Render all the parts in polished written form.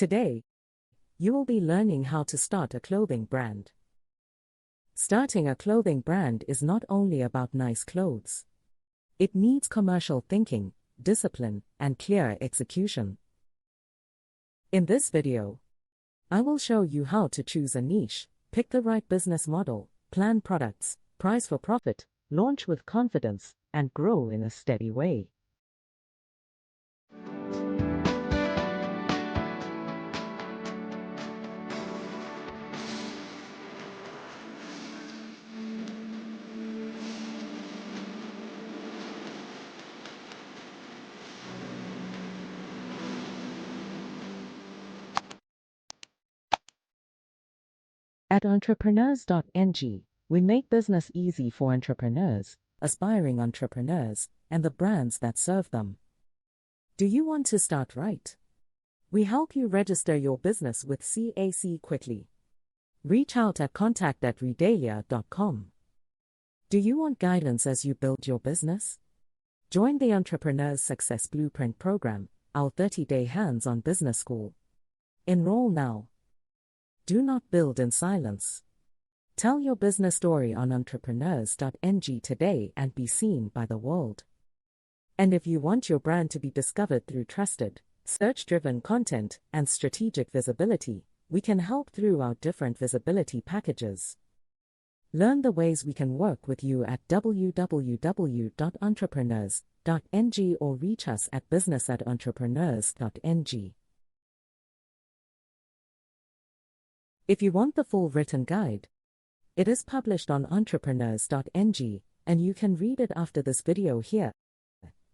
Today, you will be learning how to start a clothing brand. Starting a clothing brand is not only about nice clothes. It needs commercial thinking, discipline, and clear execution. In this video, I will show you how to choose a niche, pick the right business model, plan products, price for profit, launch with confidence, and grow in a steady way. At Entrepreneurs.ng, we make business easy for entrepreneurs, aspiring entrepreneurs, and the brands that serve them. Do you want to start right? We help you register your business with CAC quickly. Reach out at contact@redalia.com. Do you want guidance as you build your business? Join the Entrepreneurs Success Blueprint program, our 30-day hands-on business school. Enroll now. Do not build in silence. Tell your business story on Entrepreneurs.ng today and be seen by the world. And if you want your brand to be discovered through trusted, search-driven content and strategic visibility, we can help through our different visibility packages. Learn the ways we can work with you at www.entrepreneurs.ng or reach us at business@entrepreneurs.ng. If you want the full written guide, it is published on Entrepreneurs.ng, and you can read it after this video here.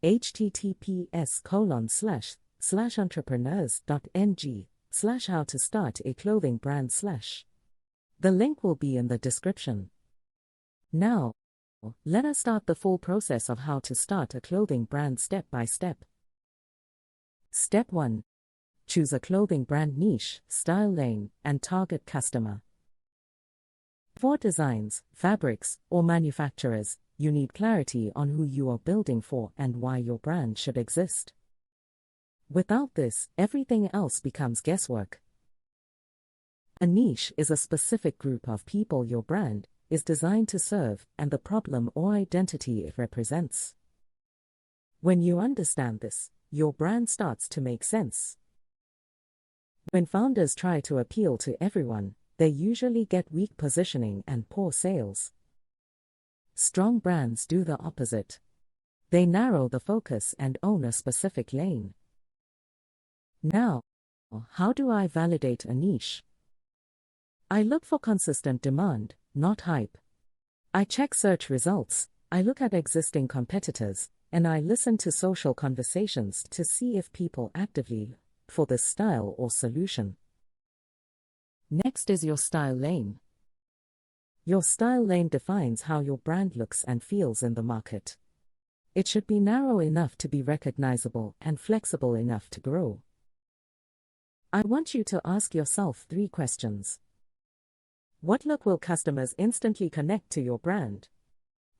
https://entrepreneurs.ng/how to start a clothing brand/. The link will be in the description. Now, let us start the full process of how to start a clothing brand step by step. Step 1. Choose a clothing brand niche, style lane, and target customer. For designs, fabrics, or manufacturers, you need clarity on who you are building for and why your brand should exist. Without this, everything else becomes guesswork. A niche is a specific group of people your brand is designed to serve and the problem or identity it represents. When you understand this, your brand starts to make sense. When founders try to appeal to everyone, they usually get weak positioning and poor sales. Strong brands do the opposite. They narrow the focus and own a specific lane. Now, how do I validate a niche? I look for consistent demand, not hype. I check search results, I look at existing competitors, and I listen to social conversations to see if people actively for this style or solution. Next is your style lane. Your style lane defines how your brand looks and feels in the market. It should be narrow enough to be recognizable and flexible enough to grow. I want you to ask yourself 3 questions. What look will customers instantly connect to your brand?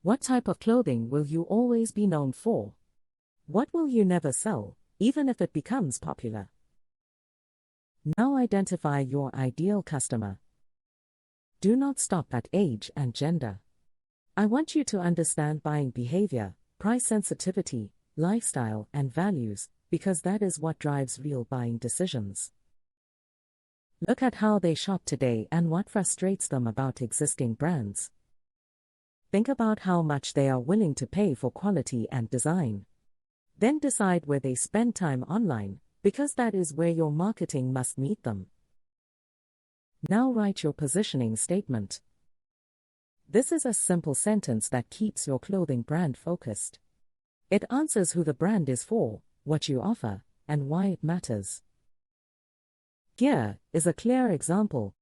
What type of clothing will you always be known for? What will you never sell, even if it becomes popular? Now identify your ideal customer. Do not stop at age and gender. I want you to understand buying behavior, price sensitivity, lifestyle, and values, because that is what drives real buying decisions. Look at how they shop today and what frustrates them about existing brands. Think about how much they are willing to pay for quality and design. Then decide where they spend time online, because that is where your marketing must meet them. Now write your positioning statement. This is a simple sentence that keeps your clothing brand focused. It answers who the brand is for, what you offer, and why it matters. Here is a clear example.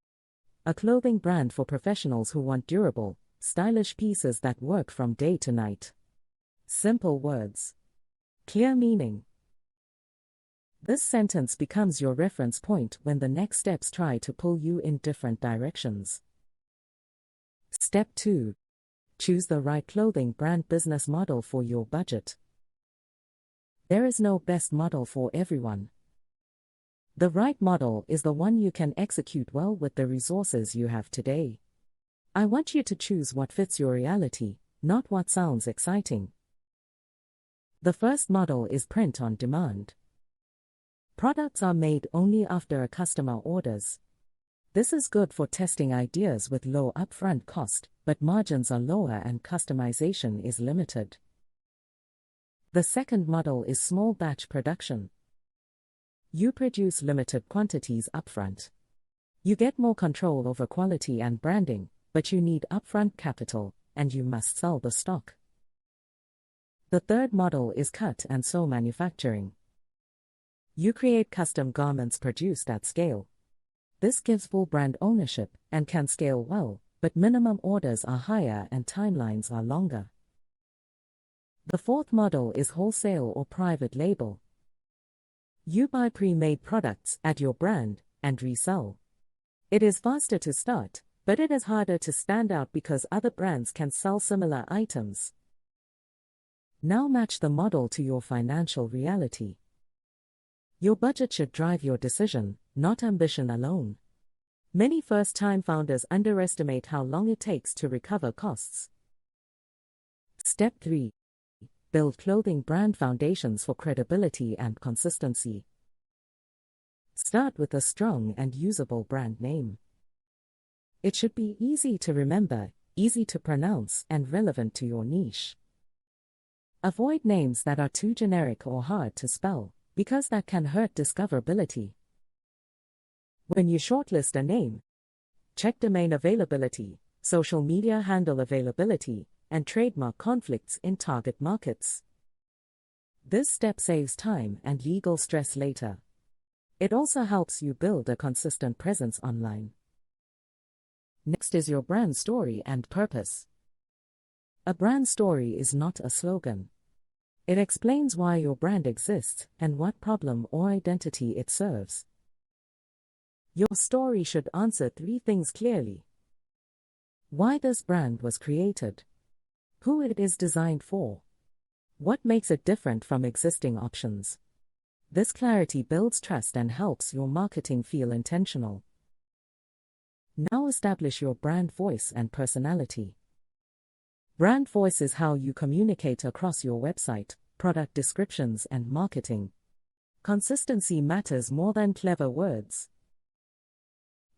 A clothing brand for professionals who want durable, stylish pieces that work from day to night. Simple words. Clear meaning. This sentence becomes your reference point when the next steps try to pull you in different directions. Step 2. Choose the right clothing brand business model for your budget. There is no best model for everyone. The right model is the one you can execute well with the resources you have today. I want you to choose what fits your reality, not what sounds exciting. The first model is print on demand. Products are made only after a customer orders. This is good for testing ideas with low upfront cost, but margins are lower and customization is limited. The second model is small batch production. You produce limited quantities upfront. You get more control over quality and branding, but you need upfront capital, and you must sell the stock. The third model is cut and sew manufacturing. You create custom garments produced at scale. This gives full brand ownership and can scale well, but minimum orders are higher and timelines are longer. The fourth model is wholesale or private label. You buy pre-made products, add your brand, and resell. It is faster to start, but it is harder to stand out because other brands can sell similar items. Now match the model to your financial reality. Your budget should drive your decision, not ambition alone. Many first-time founders underestimate how long it takes to recover costs. Step 3. Build clothing brand foundations for credibility and consistency. Start with a strong and usable brand name. It should be easy to remember, easy to pronounce, and relevant to your niche. Avoid names that are too generic or hard to spell, because that can hurt discoverability. When you shortlist a name, check domain availability, social media handle availability, and trademark conflicts in target markets. This step saves time and legal stress later. It also helps you build a consistent presence online. Next is your brand story and purpose. A brand story is not a slogan. It explains why your brand exists and what problem or identity it serves. Your story should answer 3 things clearly. Why this brand was created. Who it is designed for. What makes it different from existing options. This clarity builds trust and helps your marketing feel intentional. Now establish your brand voice and personality. Brand voice is how you communicate across your website, product descriptions, and marketing. Consistency matters more than clever words.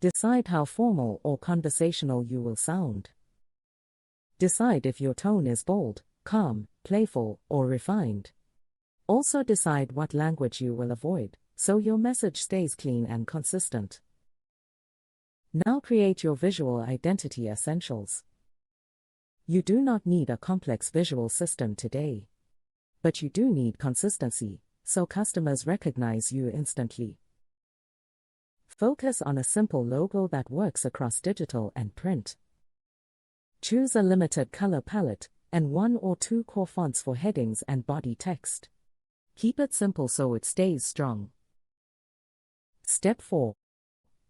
Decide how formal or conversational you will sound. Decide if your tone is bold, calm, playful, or refined. Also decide what language you will avoid, so your message stays clean and consistent. Now create your visual identity essentials. You do not need a complex visual system today. But you do need consistency, so customers recognize you instantly. Focus on a simple logo that works across digital and print. Choose a limited color palette and 1 or 2 core fonts for headings and body text. Keep it simple so it stays strong. Step 4.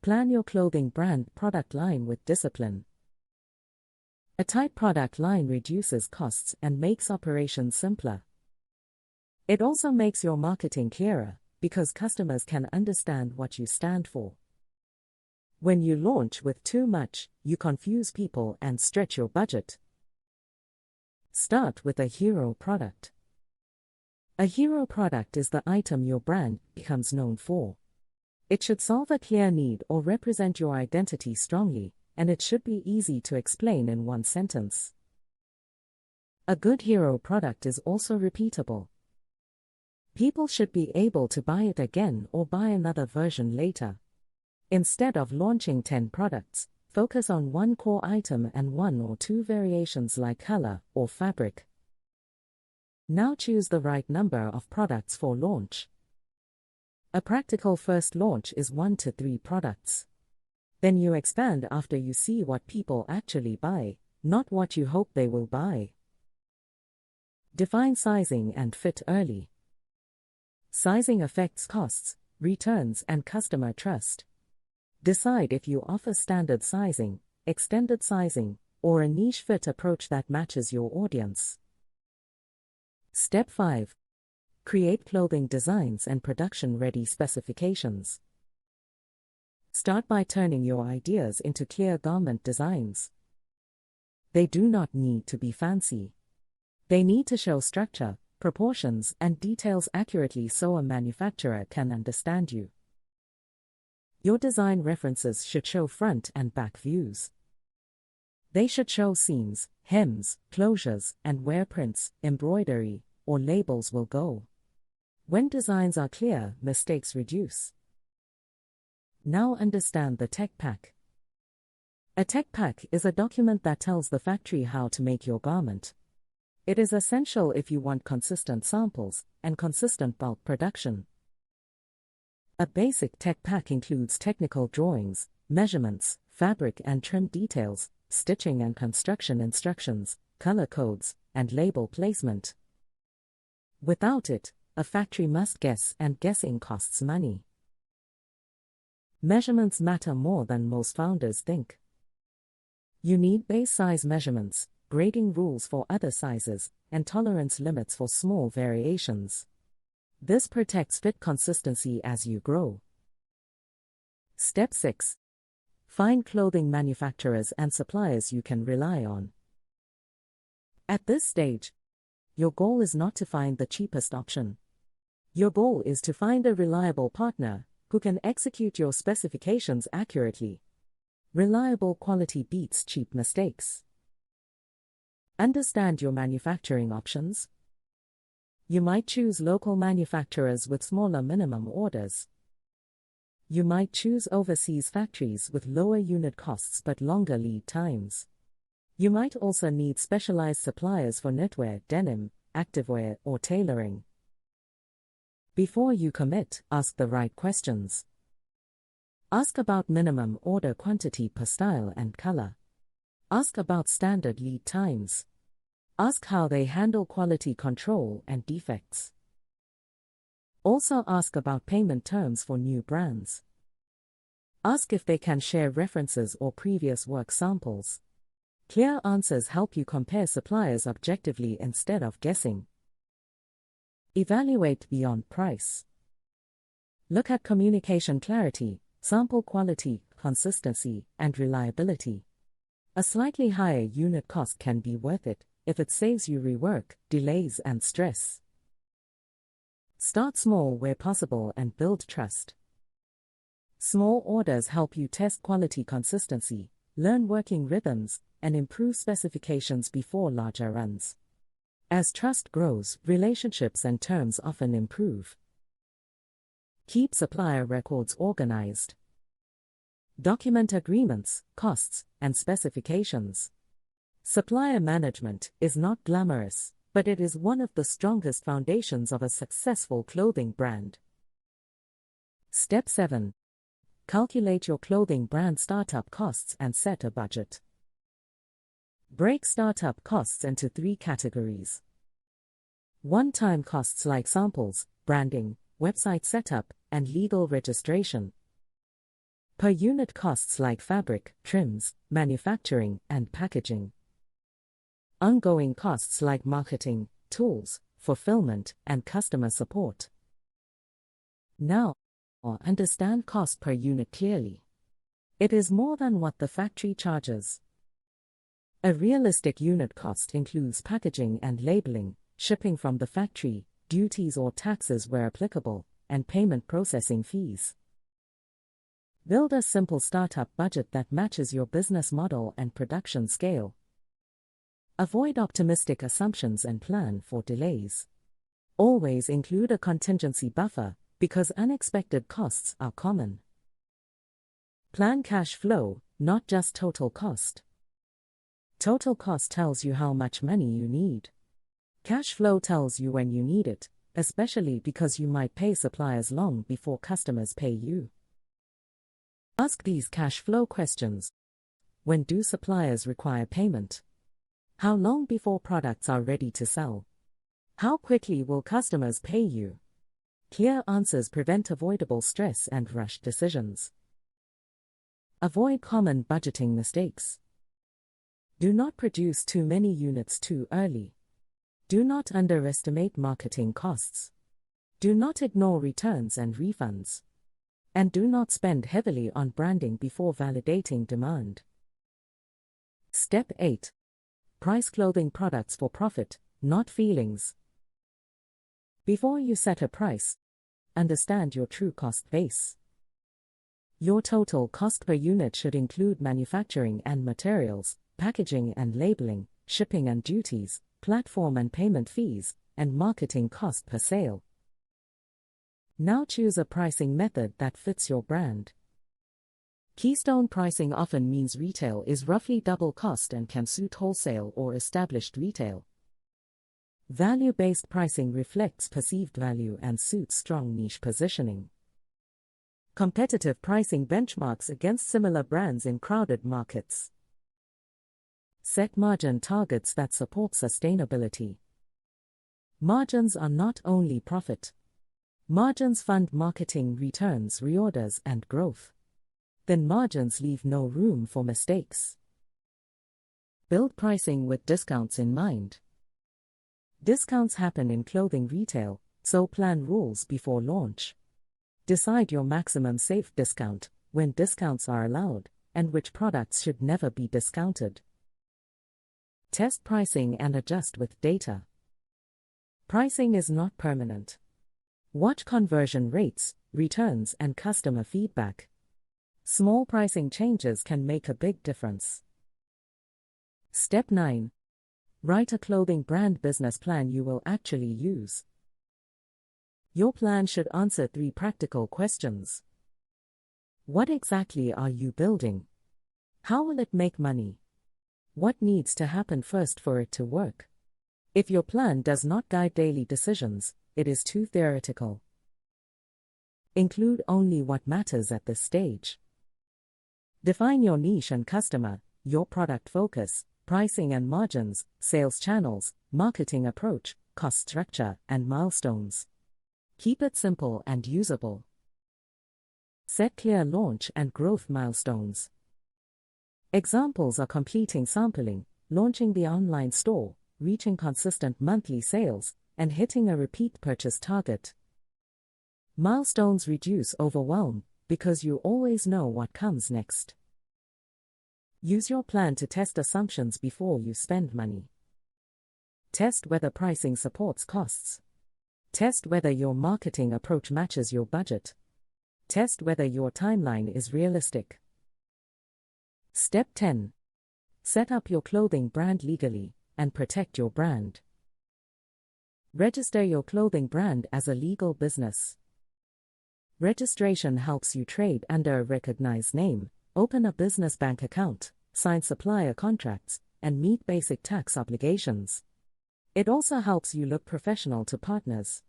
Plan your clothing brand product line with discipline. A tight product line reduces costs and makes operations simpler. It also makes your marketing clearer, because customers can understand what you stand for. When you launch with too much, you confuse people and stretch your budget. Start with a hero product. A hero product is the item your brand becomes known for. It should solve a clear need or represent your identity strongly, and it should be easy to explain in 1 sentence. A good hero product is also repeatable. People should be able to buy it again or buy another version later. Instead of launching 10 products, focus on 1 core item and 1 or 2 variations like color or fabric. Now choose the right number of products for launch. A practical first launch is 1 to 3 products. Then you expand after you see what people actually buy, not what you hope they will buy. Define sizing and fit early. Sizing affects costs, returns, and customer trust. Decide if you offer standard sizing, extended sizing, or a niche fit approach that matches your audience. Step 5. Create clothing designs and production-ready specifications. Start by turning your ideas into clear garment designs. They do not need to be fancy. They need to show structure, proportions, and details accurately so a manufacturer can understand you. Your design references should show front and back views. They should show seams, hems, closures, and where prints, embroidery, or labels will go. When designs are clear, mistakes reduce. Now understand the tech pack. A tech pack is a document that tells the factory how to make your garment. It is essential if you want consistent samples and consistent bulk production. A basic tech pack includes technical drawings, measurements, fabric and trim details, stitching and construction instructions, color codes, and label placement. Without it, a factory must guess, and guessing costs money. Measurements matter more than most founders think. You need base size measurements, grading rules for other sizes, and tolerance limits for small variations. This protects fit consistency as you grow. Step 6. Find clothing manufacturers and suppliers you can rely on. At this stage, your goal is not to find the cheapest option. Your goal is to find a reliable partner who can execute your specifications accurately. Reliable quality beats cheap mistakes. Understand your manufacturing options. You might choose local manufacturers with smaller minimum orders. You might choose overseas factories with lower unit costs but longer lead times. You might also need specialized suppliers for knitwear, denim, activewear, or tailoring. Before you commit, ask the right questions. Ask about minimum order quantity per style and color. Ask about standard lead times. Ask how they handle quality control and defects. Also ask about payment terms for new brands. Ask if they can share references or previous work samples. Clear answers help you compare suppliers objectively instead of guessing. Evaluate beyond price. Look at communication clarity, sample quality, consistency, and reliability. A slightly higher unit cost can be worth it if it saves you rework, delays, and stress. Start small where possible and build trust. Small orders help you test quality consistency, learn working rhythms, and improve specifications before larger runs. As trust grows, relationships and terms often improve. Keep supplier records organized. Document agreements, costs, and specifications. Supplier management is not glamorous, but it is one of the strongest foundations of a successful clothing brand. Step 7. Calculate your clothing brand startup costs and set a budget. Break startup costs into 3 categories. One-time costs like samples, branding, website setup, and legal registration. Per unit costs like fabric, trims, manufacturing, and packaging. Ongoing costs like marketing, tools, fulfillment, and customer support. Now, understand cost per unit clearly. It is more than what the factory charges. A realistic unit cost includes packaging and labeling, shipping from the factory, duties or taxes where applicable, and payment processing fees. Build a simple startup budget that matches your business model and production scale. Avoid optimistic assumptions and plan for delays. Always include a contingency buffer, because unexpected costs are common. Plan cash flow, not just total cost. Total cost tells you how much money you need. Cash flow tells you when you need it, especially because you might pay suppliers long before customers pay you. Ask these cash flow questions. When do suppliers require payment? How long before products are ready to sell? How quickly will customers pay you? Clear answers prevent avoidable stress and rushed decisions. Avoid common budgeting mistakes. Do not produce too many units too early. Do not underestimate marketing costs. Do not ignore returns and refunds. And do not spend heavily on branding before validating demand. Step 8. Price clothing products for profit, not feelings. Before you set a price, understand your true cost base. Your total cost per unit should include manufacturing and materials, packaging and labeling, shipping and duties, platform and payment fees, and marketing cost per sale. Now choose a pricing method that fits your brand. Keystone pricing often means retail is roughly double cost and can suit wholesale or established retail. Value-based pricing reflects perceived value and suits strong niche positioning. Competitive pricing benchmarks against similar brands in crowded markets. Set margin targets that support sustainability. Margins are not only profit. Margins fund marketing returns, reorders, and growth. Then margins leave no room for mistakes. Build pricing with discounts in mind. Discounts happen in clothing retail, so plan rules before launch. Decide your maximum safe discount, when discounts are allowed, and which products should never be discounted. Test pricing and adjust with data. Pricing is not permanent. Watch conversion rates, returns, and customer feedback. Small pricing changes can make a big difference. Step 9. Write a clothing brand business plan you will actually use. Your plan should answer 3 practical questions. What exactly are you building? How will it make money? What needs to happen first for it to work? If your plan does not guide daily decisions, it is too theoretical. Include only what matters at this stage. Define your niche and customer, your product focus, pricing and margins, sales channels, marketing approach, cost structure, and milestones. Keep it simple and usable. Set clear launch and growth milestones. Examples are completing sampling, launching the online store, reaching consistent monthly sales, and hitting a repeat purchase target. Milestones reduce overwhelm, because you always know what comes next. Use your plan to test assumptions before you spend money. Test whether pricing supports costs. Test whether your marketing approach matches your budget. Test whether your timeline is realistic. Step 10. Set up your clothing brand legally, and protect your brand. Register your clothing brand as a legal business. Registration helps you trade under a recognized name, open a business bank account, sign supplier contracts, and meet basic tax obligations. It also helps you look professional to partners.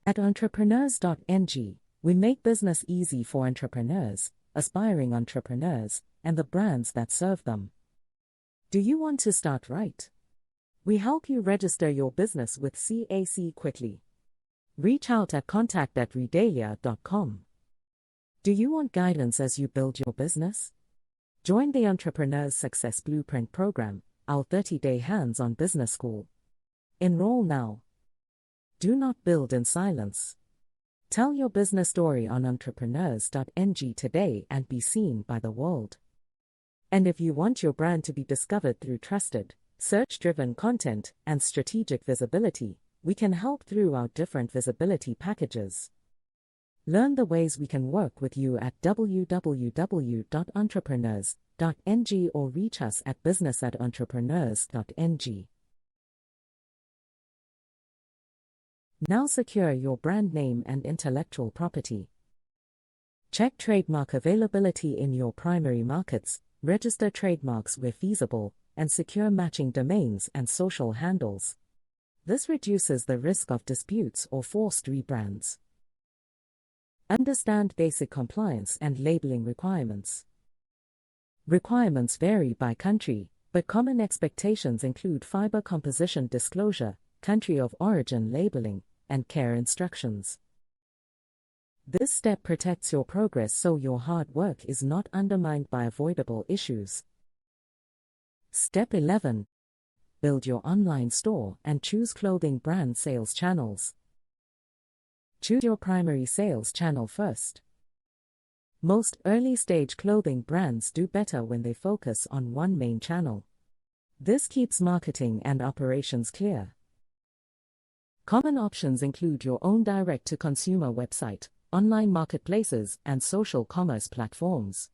At Entrepreneurs.ng, we make business easy for entrepreneurs, aspiring entrepreneurs, and the brands that serve them. Do you want to start right? We help you register your business with CAC quickly. Reach out at contact@redalia.com. Do you want guidance as you build your business? Join the Entrepreneurs Success Blueprint program, our 30-day hands-on business school. Enroll now. Do not build in silence. Tell your business story on Entrepreneurs.ng today and be seen by the world. And if you want your brand to be discovered through trusted, search-driven content and strategic visibility, we can help through our different visibility packages. Learn the ways we can work with you at www.entrepreneurs.ng or reach us at business@entrepreneurs.ng. Now secure your brand name and intellectual property. Check trademark availability in your primary markets, register trademarks where feasible, and secure matching domains and social handles. This reduces the risk of disputes or forced rebrands. Understand basic compliance and labeling requirements. Requirements vary by country, but common expectations include fiber composition disclosure, country of origin labeling, and care instructions. This step protects your progress so your hard work is not undermined by avoidable issues. Step 11. Build your online store and choose clothing brand sales channels. Choose your primary sales channel first. Most early-stage clothing brands do better when they focus on one main channel. This keeps marketing and operations clear. Common options include your own direct-to-consumer website, online marketplaces, and social commerce platforms.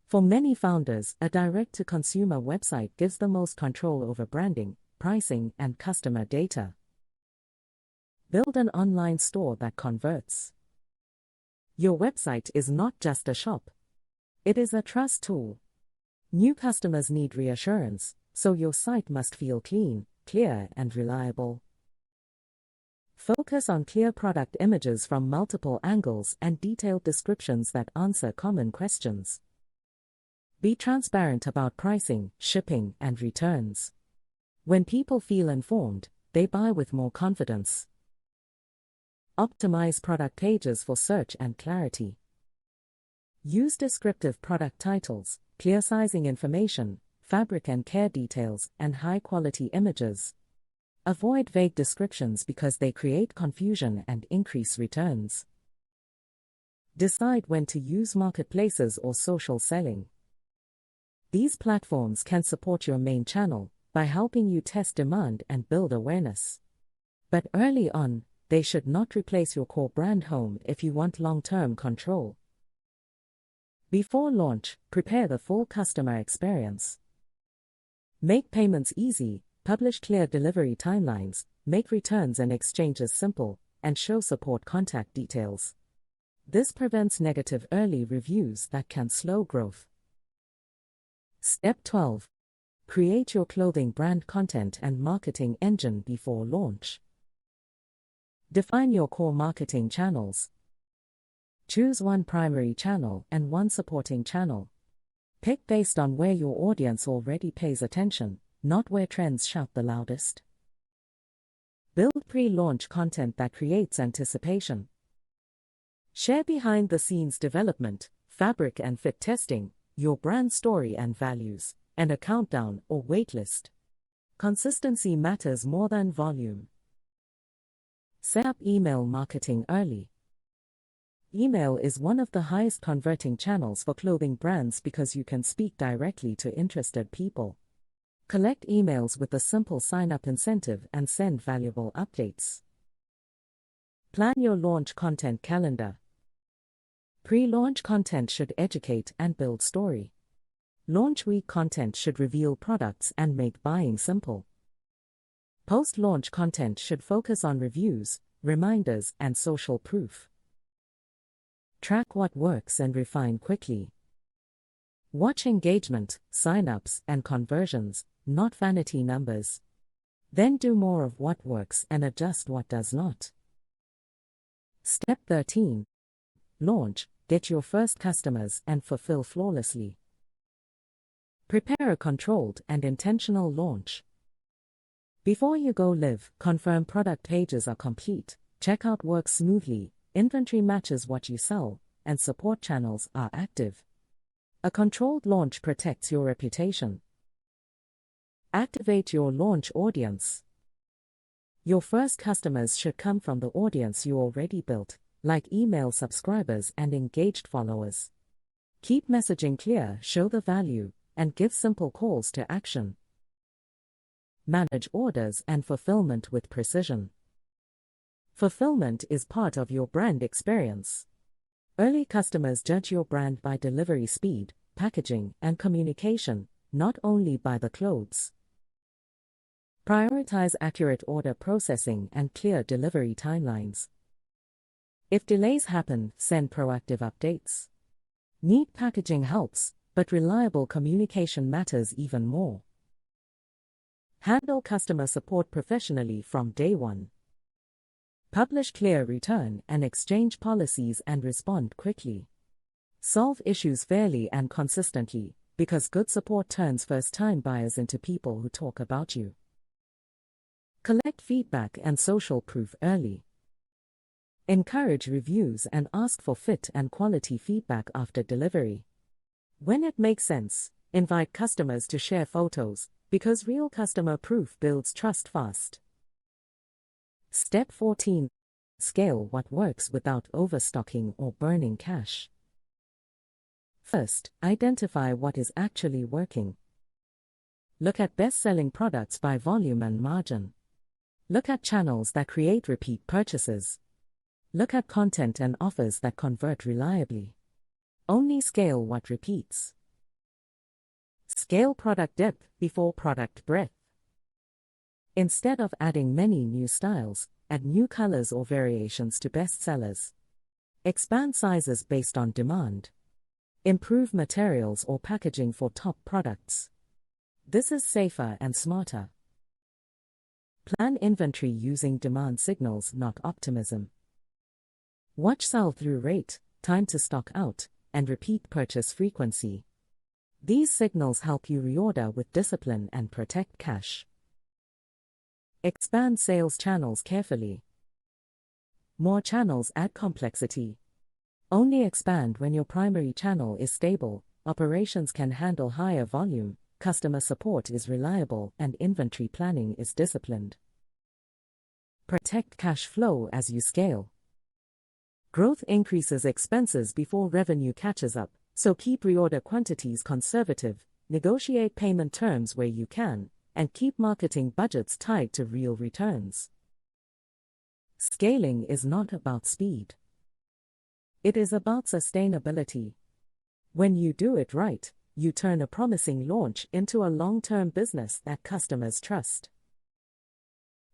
For many founders, a direct-to-consumer website gives the most control over branding, pricing, and customer data. Build an online store that converts. Your website is not just a shop. It is a trust tool. New customers need reassurance, so your site must feel clean, clear, and reliable. Focus on clear product images from multiple angles and detailed descriptions that answer common questions. Be transparent about pricing, shipping, and returns. When people feel informed, they buy with more confidence. Optimize product pages for search and clarity. Use descriptive product titles, clear sizing information, fabric and care details, and high-quality images. Avoid vague descriptions because they create confusion and increase returns. Decide when to use marketplaces or social selling. These platforms can support your main channel by helping you test demand and build awareness. But early on, they should not replace your core brand home if you want long-term control. Before launch, prepare the full customer experience. Make payments easy, publish clear delivery timelines, make returns and exchanges simple, and show support contact details. This prevents negative early reviews that can slow growth. Step 12. Create your clothing brand content and marketing engine before launch. Define your core marketing channels. Choose one primary channel and one supporting channel. Pick based on where your audience already pays attention, not where trends shout the loudest. Build pre-launch content that creates anticipation. Share behind-the-scenes development, fabric and fit testing, your brand story and values, and a countdown or waitlist. Consistency matters more than volume. Set up email marketing early. Email is one of the highest converting channels for clothing brands because you can speak directly to interested people. Collect emails with a simple sign-up incentive and send valuable updates. Plan your launch content calendar. Pre-launch content should educate and build story. Launch week content should reveal products and make buying simple. Post-launch content should focus on reviews, reminders, and social proof. Track what works and refine quickly. Watch engagement, sign-ups, and conversions, not vanity numbers. Then do more of what works and adjust what does not. Step 13. Launch, get your first customers, and fulfill flawlessly. Prepare a controlled and intentional launch. Before you go live, confirm product pages are complete, checkout works smoothly, inventory matches what you sell, and support channels are active. A controlled launch protects your reputation. Activate your launch audience. Your first customers should come from the audience you already built, like email subscribers and engaged followers. Keep messaging clear, show the value, and give simple calls to action. Manage orders and fulfillment with precision. Fulfillment is part of your brand experience. Early customers judge your brand by delivery speed, packaging, and communication, not only by the clothes. Prioritize accurate order processing and clear delivery timelines. If delays happen, send proactive updates. Neat packaging helps, but reliable communication matters even more. Handle customer support professionally from day one. Publish clear return and exchange policies and respond quickly. Solve issues fairly and consistently, because good support turns first-time buyers into people who talk about you. Collect feedback and social proof early. Encourage reviews and ask for fit and quality feedback after delivery. When it makes sense, invite customers to share photos, because real customer proof builds trust fast. Step 14. Scale what works without overstocking or burning cash. First, identify what is actually working. Look at best-selling products by volume and margin. Look at channels that create repeat purchases. Look at content and offers that convert reliably. Only scale what repeats. Scale product depth before product breadth. Instead of adding many new styles, add new colors or variations to bestsellers. Expand sizes based on demand. Improve materials or packaging for top products. This is safer and smarter. Plan inventory using demand signals, not optimism. Watch sell-through rate, time to stock out, and repeat purchase frequency. These signals help you reorder with discipline and protect cash. Expand sales channels carefully. More channels add complexity. Only expand when your primary channel is stable, operations can handle higher volume, customer support is reliable, and inventory planning is disciplined. Protect cash flow as you scale. Growth increases expenses before revenue catches up, so keep reorder quantities conservative, negotiate payment terms where you can, and keep marketing budgets tied to real returns. Scaling is not about speed. It is about sustainability. When you do it right, you turn a promising launch into a long-term business that customers trust.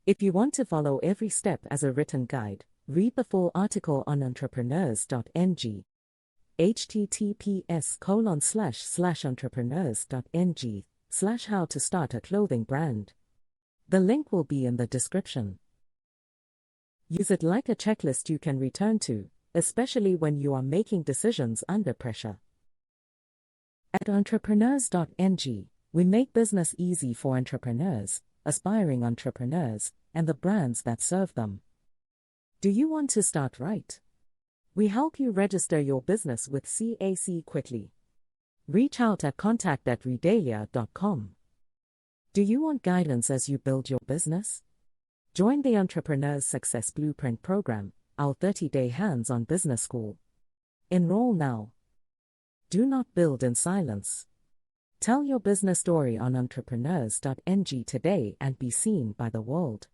If you want to follow every step as a written guide, read the full article on Entrepreneurs.ng. https://entrepreneurs.ng/how to start a clothing brand. The link will be in the description. Use it like a checklist you can return to, especially when you are making decisions under pressure. At Entrepreneurs.ng, we make business easy for entrepreneurs, aspiring entrepreneurs, and the brands that serve them. Do you want to start right? We help you register your business with CAC quickly. Reach out at contact@redalia.com. Do you want guidance as you build your business? Join the Entrepreneurs Success Blueprint program, our 30-day hands-on business school. Enroll now. Do not build in silence. Tell your business story on Entrepreneurs.ng today and be seen by the world.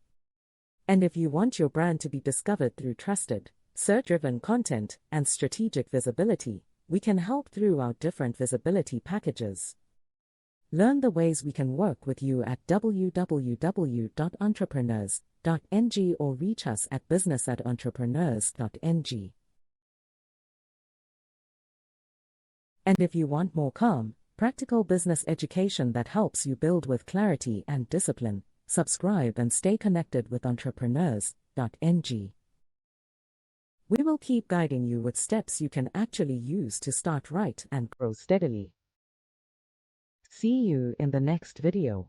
And if you want your brand to be discovered through trusted, search-driven content and strategic visibility, we can help through our different visibility packages. Learn the ways we can work with you at www.entrepreneurs.ng or reach us at business@entrepreneurs.ng. And if you want more calm, practical business education that helps you build with clarity and discipline, subscribe and stay connected with Entrepreneurs.ng. We will keep guiding you with steps you can actually use to start right and grow steadily. See you in the next video.